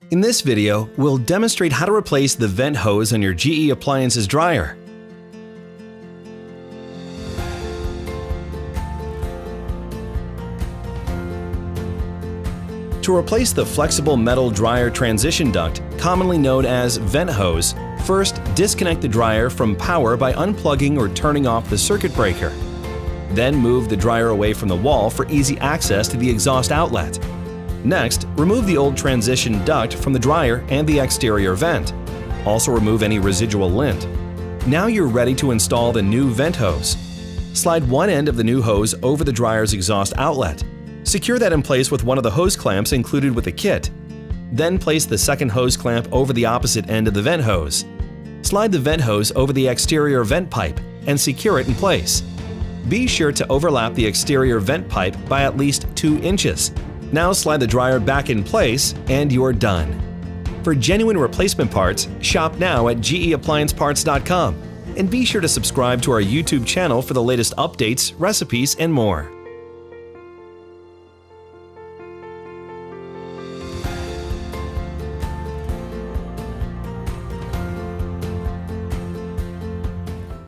In this video, we'll demonstrate how to replace the vent hose on your GE Appliances dryer. To replace the flexible metal dryer transition duct, commonly known as vent hose, first disconnect the dryer from power by unplugging or turning off the circuit breaker. Then move the dryer away from the wall for easy access to the exhaust outlet. Next, remove the old transition duct from the dryer and the exterior vent. Also remove any residual lint. Now you're ready to install the new vent hose. Slide one end of the new hose over the dryer's exhaust outlet. Secure that in place with one of the hose clamps included with the kit. Then place the second hose clamp over the opposite end of the vent hose. Slide the vent hose over the exterior vent pipe and secure it in place. Be sure to overlap the exterior vent pipe by at least 2 inches. Now slide the dryer back in place and you're done. For genuine replacement parts, shop now at geapplianceparts.com and be sure to subscribe to our YouTube channel for the latest updates, recipes, and more.